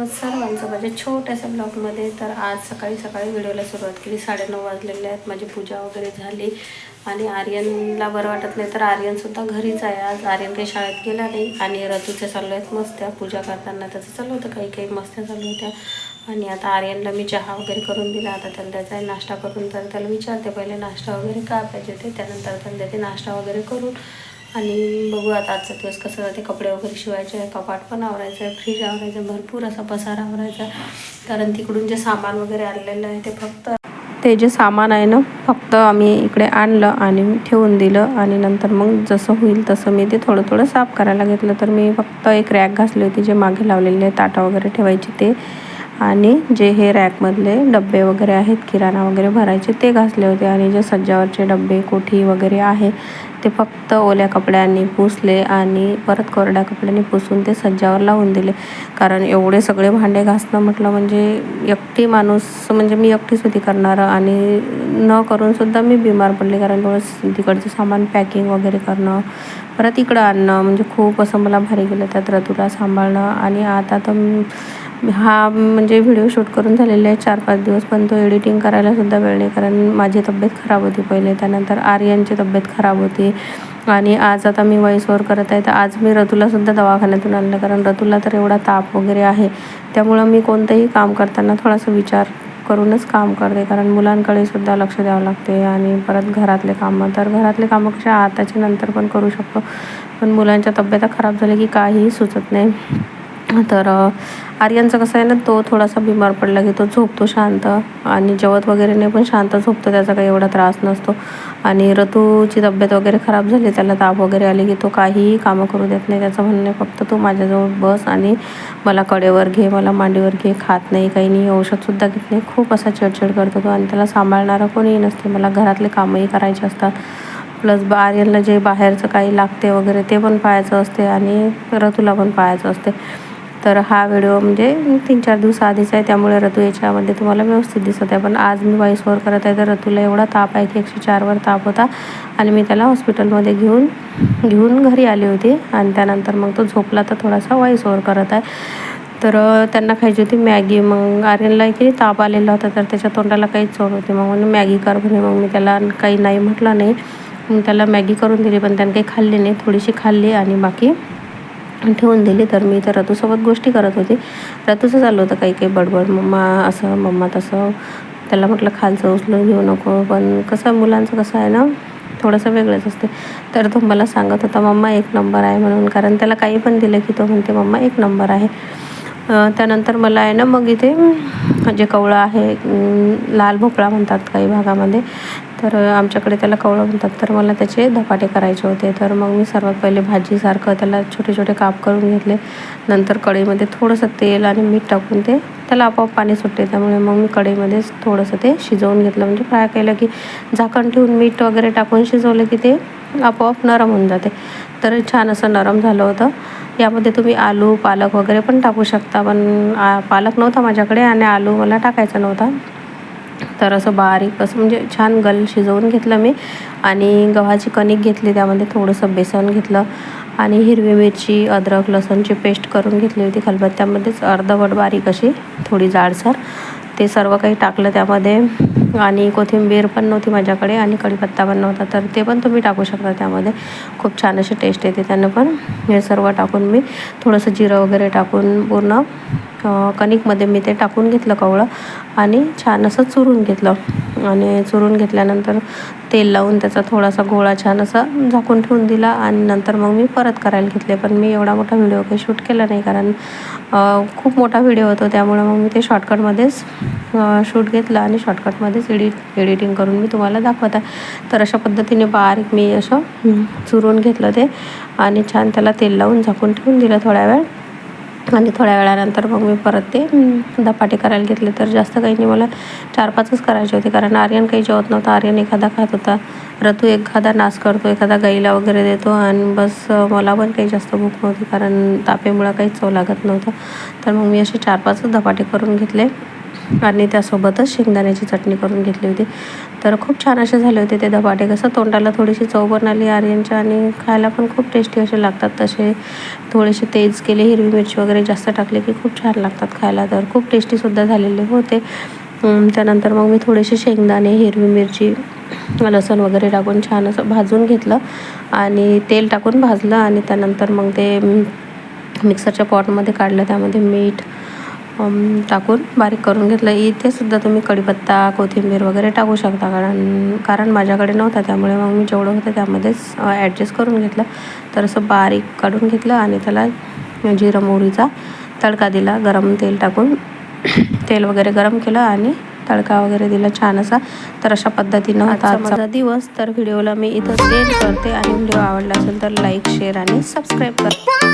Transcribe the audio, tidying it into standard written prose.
सर्वांचं माझ्या छोट्याशा ब्लॉगमध्ये. तर आज सकाळी सकाळी व्हिडिओला सुरुवात केली. 9:30 वाजलेले आहेत. माझी पूजा वगैरे झाली आणि आर्यनला बरं वाटत नाही तर आर्यनसुद्धा घरीच आहे. आज आर्यन काही शाळेत गेला नाही आणि ऋतूच्या चालू आहेत मस्त्या. पूजा करताना त्याचं चालू होतं काही काही मस्त्या चालू होत्या. आणि आता आर्यनला मी चहा वगैरे करून दिला. आता त्याला त्याचा नाश्ता करून तर त्याला विचारते पहिले नाश्ता वगैरे काय पाहिजे ते. त्यानंतर त्याला देते नाश्ता वगैरे करून. आणि बघू आता आजचा दिवस कसं जाते. कपडे वगैरे शिवायचे आहे, कपाट पण आवरायचं आहे, फ्रीज आवरायचं आहे, भरपूर असा पसारा आवरायचा आहे. कारण तिकडून जे सामान वगैरे आणलेलं आहे ते जे सामान आहे ना फक्त आम्ही इकडे आणलं आणि ठेवून दिलं. आणि नंतर मग जसं होईल तसं मी ते थोडं थोडं साफ करायला घेतलं. तर मी फक्त एक रॅक घासली होती जे मागे लावलेले ताटं वगैरे ठेवायची ते. आणि जे हे रॅकमधले डब्बे वगैरे आहेत किराणा वगैरे भरायचे ते घासले होते. आणि जे सज्जावरचे डब्बे कोठी वगैरे आहे ते फक्त ओल्या कपड्यांनी पुसले आणि परत कोरड्या कपड्यांनी पुसून ते सज्जावर लावून दिले. कारण एवढे सगळे भांडे घासणं म्हटलं म्हणजे एकटी माणूस म्हणजे मी एकटीच होती करणारं. आणि न करूनसुद्धा मी बिमार पडले. कारण थोडं तिकडचं सामान पॅकिंग वगैरे करणं परत इकडं आणणं म्हणजे खूप असं मला भारी गेलं. त्यात ऋतूला सांभाळणं. आणि आता तर हा म्हणजे व्हिडिओ शूट करून झालेले आहे 4-5 दिवस. पण तो एडिटिंग करायला सुद्धा वेळ नाही. कारण माझी तब्येत खराब होती पहिले, त्यानंतर आर्यनची तब्येत खराब होती. आणि आज आता मी व्हॉइस ओव्हर करत आहे. तर आज मी ऋतूलासुद्धा दवाखान्यातून आणलं. कारण ऋतूला तर एवढा ताप वगैरे आहे. त्यामुळं मी कोणतंही काम करताना थोडासा विचार करूनच काम करते. कारण मुलांकडे सुद्धा लक्ष द्यावं लागते. आणि परत घरातले कामं तर घरातले कामं कशा आताच्या नंतर पण करू शकतो. पण मुलांच्या तब्येता खराब झाल्या की काहीही सुचत नाही. तर आर्यनचं कसं आहे ना तो थोडासा बिमार पडला की तो झोपतो शांत आणि जेवत वगैरे नाही पण शांत झोपतो. त्याचा काही एवढा त्रास नसतो. आणि ऋतूची तब्येत वगैरे खराब झाली, त्याला ताप वगैरे आली की तो काहीही कामं करू देत नाही. त्याचं म्हणणं फक्त तू माझ्याजवळ बस आणि मला कडेवर घे, मला मांडीवर घे. खात नाही काही नाही, औषधसुद्धा घेत नाही. खूप असा चिडचिड करतो तो. आणि त्याला सांभाळणारं कोणीही नसते. मला घरातले कामंही करायचे असतात प्लस आर्यनला जे बाहेरचं काही लागते वगैरे ते पण पाहायचं असते आणि ऋतूला पण पाहायचं असते. तर हा व्हिडिओ म्हणजे 3-4 दिवसाआधीचा आहे त्यामुळे ऋतू याच्यामध्ये तुम्हाला व्यवस्थित दिसत आहे. पण आज मी व्हॉइस ओव्हर करत आहे तर ऋतूला एवढा ताप आहे की 104वर ताप होता. आणि मी त्याला हॉस्पिटलमध्ये घेऊन घरी आली होती. आणि त्यानंतर मग तो झोपला तर थोडासा व्हॉइस ओव्हर करत आहे. तर त्यांना खायची होती मॅगी. मग आर्यनला की ताप आलेला होता तर त्याच्या तोंडाला काहीच चव होती. मग म्हणून मॅगी कर म्हणे. मग मी त्याला काही नाही म्हटलं नाही. मग त्याला मॅगी करून दिली पण त्याने काही खाल्ली नाही. थोडीशी खाल्ली आणि बाकी ठेवून दिली. तर मी तर ऋतूसोबत गोष्टी करत होती. ऋतूचं चाललं होतं काही बडबड, मम्मा असं मम्मा तसं. त्याला म्हटलं खालचं उचलून घेऊ नको. पण कसं मुलांचं कसं आहे ना थोडंसं वेगळंच असते. तर तो मला सांगत होता मम्मा 1 नंबर आहे म्हणून. कारण त्याला काही पण दिलं की तो म्हणते मम्मा 1 नंबर आहे. त्यानंतर मला आहे ना मग इथे जे कवळं आहे लाल भोपळा म्हणतात काही भागामध्ये, तर आमच्याकडे त्याला कवळं म्हणतात. तर मला त्याचे धपाटे करायचे होते. तर मग मी सर्वात पहिले भाजीसारखं त्याला छोटे छोटे काप करून घेतले. नंतर कढईमध्ये थोडंसं तेल आणि मीठ टाकून ते त्याला आपोआप पाणी सुटते. त्यामुळे मग मी कढईमध्येच थोडंसं ते शिजवून घेतलं. म्हणजे फ्राय केलं की झाकण ठेवून मीठ वगैरे टाकून शिजवलं की ते आपोआप नरम होऊन जाते. तर छान असं नरम झालं होतं. यामध्ये तुम्ही आलू पालक वगैरे पण टाकू शकता. पण पालक नव्हता माझ्याकडे आणि आलू मला टाकायचा नव्हता. तर असं बारीक असं म्हणजे छान शिजवून घेतलं मी. आणि गव्हाची कणिक घेतली, त्यामध्ये थोडंसं बेसन घेतलं आणि हिरवी मिरची अद्रक लसूणची पेस्ट करून घेतली होती खलबत्त्यामध्येच अर्धवट बारीक अशी थोडी जाडसर. ते सर्व काही टाकलं त्यामध्ये. आणि कोथिंबीर पण नव्हती माझ्याकडे आणि कढीपत्ता पण नव्हता तर ते पण तुम्ही टाकू शकता त्यामध्ये. खूप छान अशी टेस्ट येते त्यानं पण. हे सर्व टाकून मी थोडंसं जिरं वगैरे टाकून पूर्ण कणिकमध्ये मी ते टाकून घेतलं कवळं आणि छान असं चुरून घेतलं. आणि चुरून घेतल्यानंतर तेल लावून त्याचा थोडासा गोळा छान असा झाकून ठेवून दिला. आणि नंतर मग मी परत करायला घेतले. पण मी एवढा मोठा व्हिडिओ काही शूट केला नाही कारण खूप मोठा व्हिडिओ होता. त्यामुळे मग मी ते शॉर्टकटमध्येच शूट घेतलं आणि शॉर्टकटमध्येच एडिटिंग करून मी तुम्हाला दाखवत आहे. तर अशा पद्धतीने बारीक मी असं चुरून घेतलं ते आणि छान त्याला तेल लावून झाकून ठेवून दिलं थोड्या वेळ. आणि थोड्या वेळानंतर मग मी परत ते धपाटे करायला घेतले. तर जास्त काही नाही, मला 4-5च करायचे होते कारण आर्यन काही जेवत नव्हता. आर्यन एखादा खात होता, ऋतू एखादा नाश करतो, एखादा गाईला वगैरे देतो आणि बस. मला पण काही जास्त भूक नव्हती कारण तापेमुळं काहीच चव लागत नव्हतं. तर मग मी असे 4-5च धपाटे करून घेतले आणि त्यासोबतच शेंगदाण्याची चटणी करून घेतली होती. तर खूप छान असे झाले होते ते धपाटे. कसं तोंडाला थोडीशी चव पण आली आर्यनच्या आणि खायला पण खूप टेस्टी असे लागतात. तसे थोडेसे तेज केले, हिरवी मिरची वगैरे जास्त टाकले की खूप छान लागतात खायला. तर खूप टेस्टीसुद्धा झालेले होते. त्यानंतर मग मी थोडेसे शेंगदाणे, हिरवी मिरची, लसूण वगैरे टाकून छान असं भाजून घेतलं आणि तेल टाकून भाजलं आणि त्यानंतर मग ते मिक्सरच्या पॉटमध्ये काढलं. त्यामध्ये मीठ टाकून बारीक करून घेतलं. इथे सुद्धा तुम्ही कढीपत्ता, कोथिंबीर वगैरे टाकू शकता, कारण माझ्याकडे नव्हता, त्यामुळे मग मी जेवढं होतं त्यामध्येच ॲडजस्ट करून घेतलं. तर असं बारीक काढून घेतलं आणि त्याला जिरं मोहरीचा तडका दिला. गरम तेल टाकून तेल वगैरे गरम केलं आणि तडका वगैरे दिला छान असा. तर अशा पद्धतीनं होता आजचा माझा दिवस. तर व्हिडिओला मी इथंच एंड करते आणि व्हिडिओ आवडला असेल तर लाईक, शेअर आणि सबस्क्राईब करा.